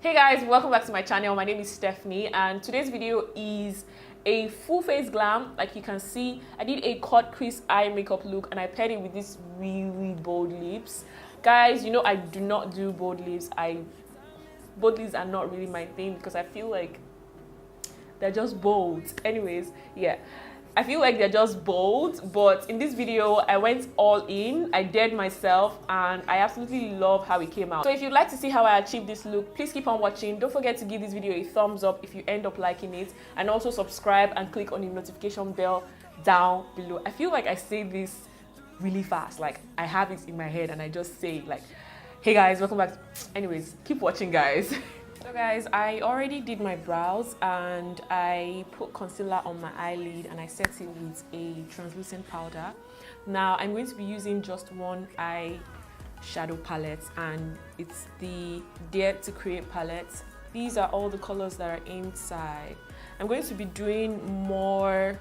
Hey guys, welcome back to my channel. My name is Stephanie and today's video is a full face glam. Like you can see, I did a cut crease eye makeup look and I paired it with these really bold lips. Guys, you know I do not do bold lips. Bold lips are not really my thing because I feel like they're just bold. Anyways, yeah. I feel like they're just bold, but in this video, I went all in, I dared myself, and I absolutely love how it came out. So if you'd like to see how I achieved this look, please keep on watching. Don't forget to give this video a thumbs up if you end up liking it, and also subscribe and click on the notification bell down below. I feel like I say this really fast, like I have it in my head and I just say like, hey guys, welcome back. Anyways, keep watching guys. So guys, I already did my brows and I put concealer on my eyelid and I set it with a translucent powder. Now I'm going to be using just one eye shadow palette and it's the Dare to Create palette. These are all the colors that are inside. I'm going to be doing more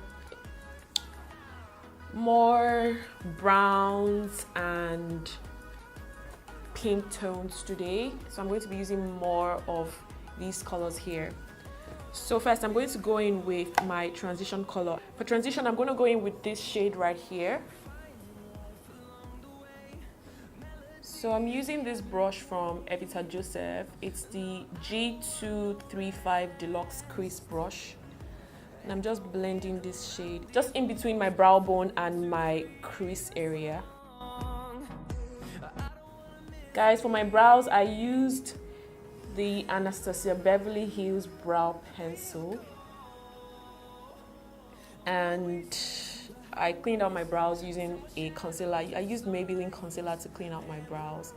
browns and pink tones today, so I'm going to be using more of these colors here. So first I'm going to go in with my transition color. For transition, I'm going to go in with this shade right here. So I'm using this brush from Evita Joseph. It's the G235 Deluxe Crease brush, and I'm just blending this shade just in between my brow bone and my crease area. Guys, for my brows, I used the Anastasia Beverly Hills brow pencil. And I cleaned out my brows using a concealer. I used Maybelline concealer to clean out my brows.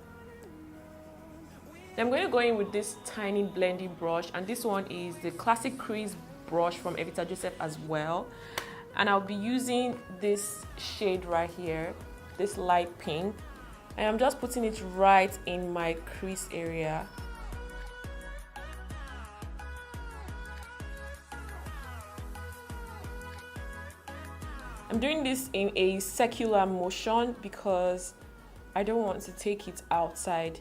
Then I'm going to go in with this tiny blending brush. And this one is the Classic Crease brush from Evita Joseph as well. And I'll be using this shade right here, this light pink. And I'm just putting it right in my crease area. I'm doing this in a circular motion because I don't want to take it outside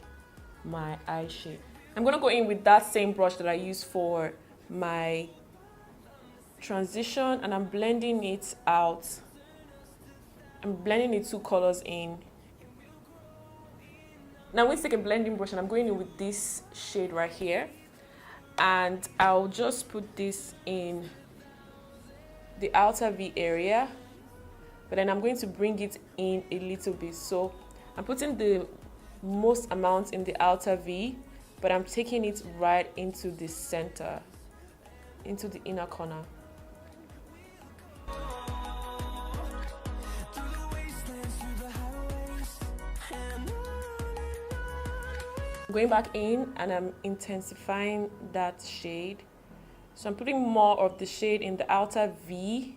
my eye shape. I'm going to go in with that same brush that I used for my transition and I'm blending it out. I'm blending the two colors in. Now I'm going to take a blending brush and I'm going in with this shade right here. And I'll just put this in the outer V area. But then I'm going to bring it in a little bit. So I'm putting the most amount in the outer V, but I'm taking it right into the center, into the inner corner. Going back in and I'm intensifying that shade. So I'm putting more of the shade in the outer V,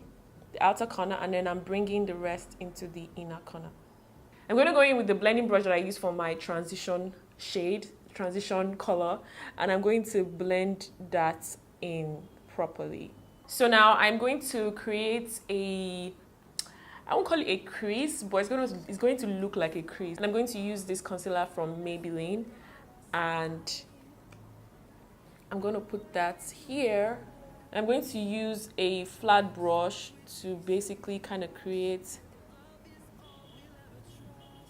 the outer corner, and then I'm bringing the rest into the inner corner. I'm going to go in with the blending brush that I use for my transition shade, transition color, and I'm going to blend that in properly. So now I'm going to create I won't call it a crease, but it's going to look like a crease. And I'm going to use this concealer from Maybelline. And I'm going to put that here. And I'm going to use a flat brush to basically kind of create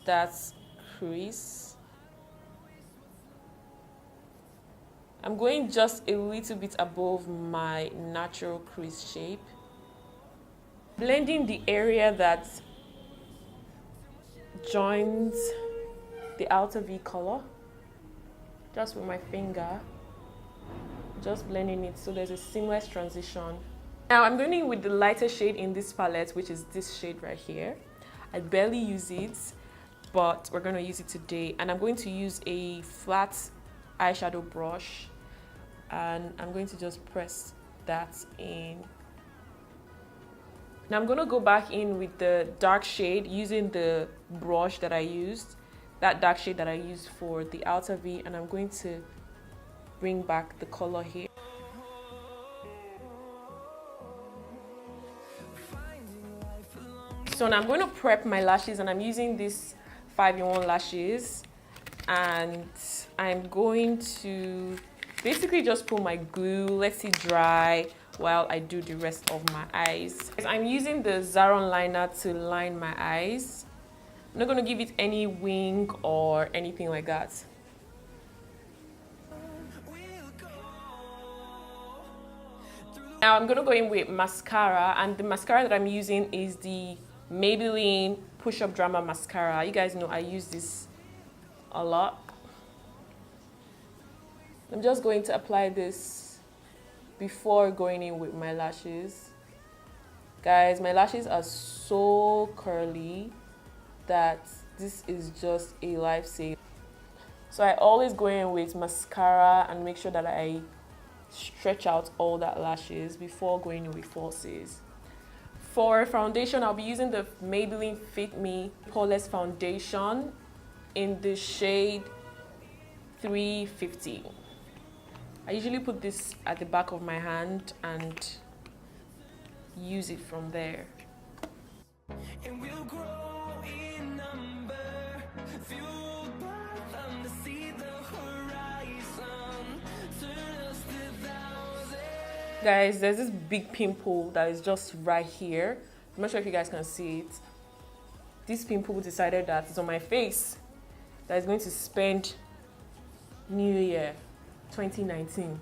that crease. I'm going just a little bit above my natural crease shape. Blending the area that joins the outer V color. Just with my finger, just blending it so there's a seamless transition. Now I'm going in with the lighter shade in this palette, which is this shade right here. I barely use it, but we're going to use it today. And I'm going to use a flat eyeshadow brush and I'm going to just press that in. Now I'm going to go back in with the dark shade using the brush that I used. That dark shade that I used for the outer V, and I'm going to bring back the color here. So now I'm going to prep my lashes and I'm using this 5-in-1 lashes and I'm going to Basically just put my glue, let it dry while I do the rest of my eyes. I'm using the Zaron liner to line my eyes. I'm not going to give it any wing or anything like that. Now I'm going to go in with mascara, and the mascara that I'm using is the Maybelline Push Up Drama Mascara. You guys know I use this a lot. I'm just going to apply this before going in with my lashes. Guys, my lashes are so curly that this is just a lifesaver. So I always go in with mascara and make sure that I stretch out all that lashes before going in with falsies. For foundation, I'll be using the Maybelline Fit Me Poreless Foundation in the shade 350. I usually put this at the back of my hand and use it from there. And we'll grow in number, fueled by them to see the horizon, turn us to thousands. Guys, there's this big pimple that is just right here. I'm not sure if you guys can see it. This pimple decided that it's on my face, that is going to spend New Year 2019.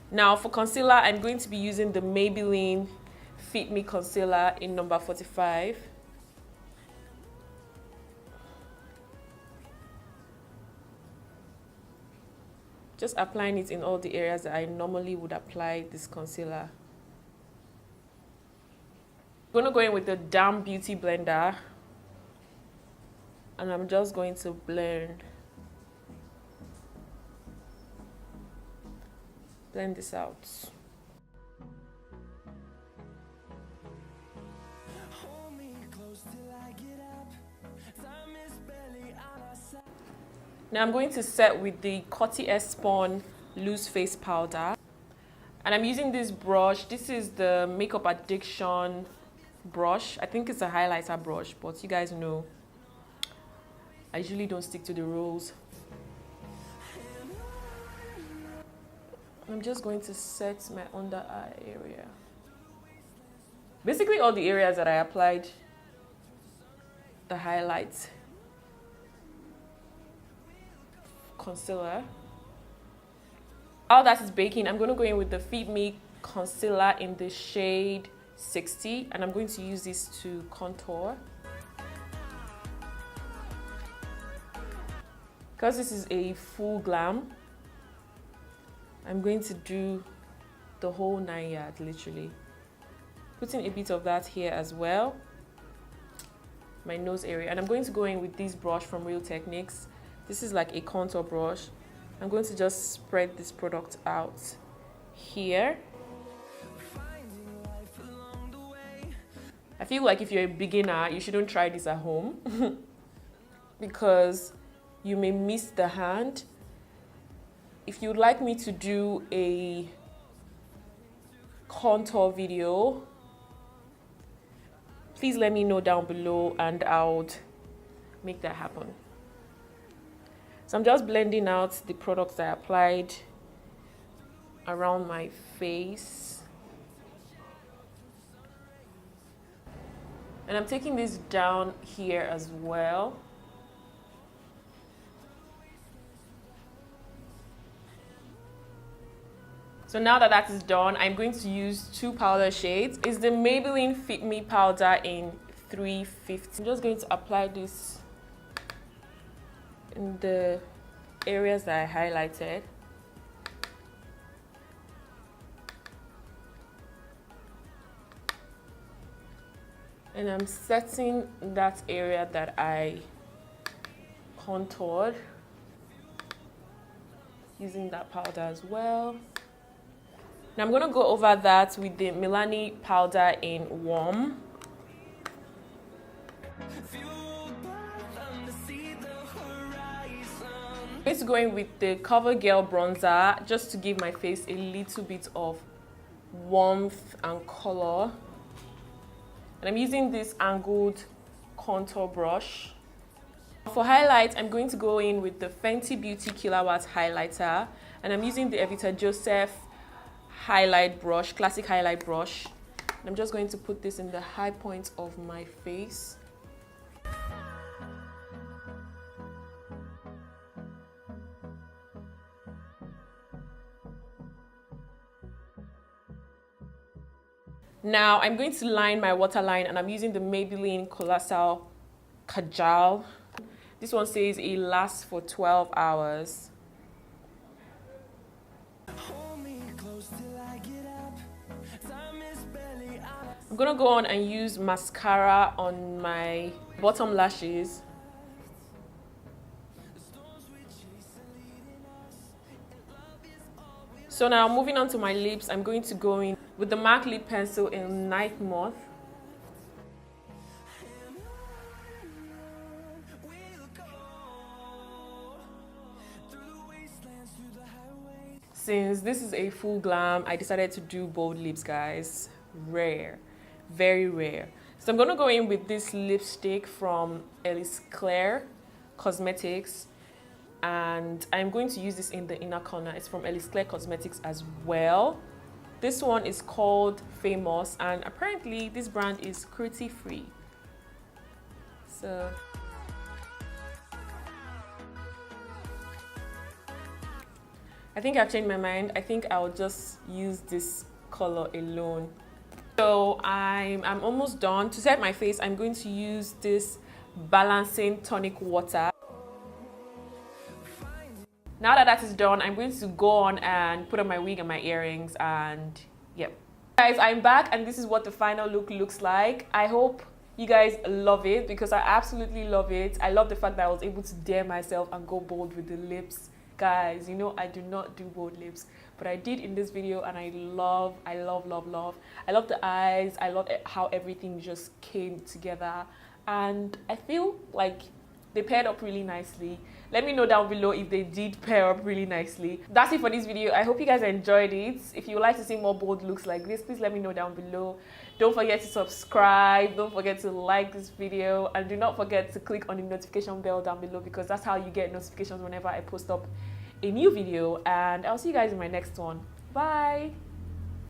Now for concealer, I'm going to be using the Maybelline Fit Me Concealer in number 45. Just applying it in all the areas that I normally would apply this concealer. I'm going to go in with the Damn Beauty Blender, and I'm just going to blend this out. Now I'm going to set with the Coty airspun loose face powder, and I'm using this brush. This is the Makeup Addiction brush. I think it's a highlighter brush, but you guys know I usually don't stick to the rules. I'm just going to set my under eye area. Basically all the areas that I applied the highlight concealer. All that is baking, I'm going to go in with the Fit Me concealer in the shade 60, and I'm going to use this to contour. Because this is a full glam, I'm going to do the whole 9 yards, literally. Putting a bit of that here as well, my nose area. And I'm going to go in with this brush from Real Techniques. This is like a contour brush. I'm going to just spread this product out here. I feel like if you're a beginner, you shouldn't try this at home because you may miss the hand. If you'd like me to do a contour video, please let me know down below and I'll make that happen. So I'm just blending out the products I applied around my face. And I'm taking this down here as well. So now that that is done, I'm going to use two powder shades. It's the Maybelline Fit Me powder in 350. I'm just going to apply this in the areas that I highlighted. And I'm setting that area that I contoured using that powder as well. Now I'm going to go over that with the Milani powder in Warm. I'm going to go in with the CoverGirl bronzer just to give my face a little bit of warmth and color. And I'm using this angled contour brush. For highlight, I'm going to go in with the Fenty Beauty Kilowatt highlighter. And I'm using the Evita Joseph highlight brush, classic highlight brush. And I'm just going to put this in the high point of my face. Now I'm going to line my waterline, and I'm using the Maybelline Colossal Kajal. This one says it lasts for 12 hours. I'm gonna go on and use mascara on my bottom lashes. So now moving on to my lips, I'm going to go in with the MAC lip pencil in Night Moth. Since this is a full glam, I decided to do bold lips, guys. Rare, very rare. So I'm gonna go in with this lipstick from Elise Cosmetics, and I'm going to use this in the inner corner. It's from Elise Cosmetics as well. This one is called Famous, and apparently this brand is cruelty free. So I think I've changed my mind. I think I'll just use this color alone. So I'm almost done. To set my face, I'm going to use this balancing tonic water. Now that that is done, I'm going to go on and put on my wig and my earrings, and yep. Guys, I'm back, and this is what the final look looks like. I hope you guys love it, because I absolutely love it. I love the fact that I was able to dare myself and go bold with the lips. Guys, you know I do not do bold lips, but I did in this video, and I love the eyes. I love how everything just came together, and I feel like they paired up really nicely. Let me know down below if they did pair up really nicely. That's it for this video. I hope you guys enjoyed it. If you would like to see more bold looks like this, please let me know down below. Don't forget to subscribe. Don't forget to like this video. And do not forget to click on the notification bell down below, because that's how you get notifications whenever I post up a new video. And I'll see you guys in my next one. Bye.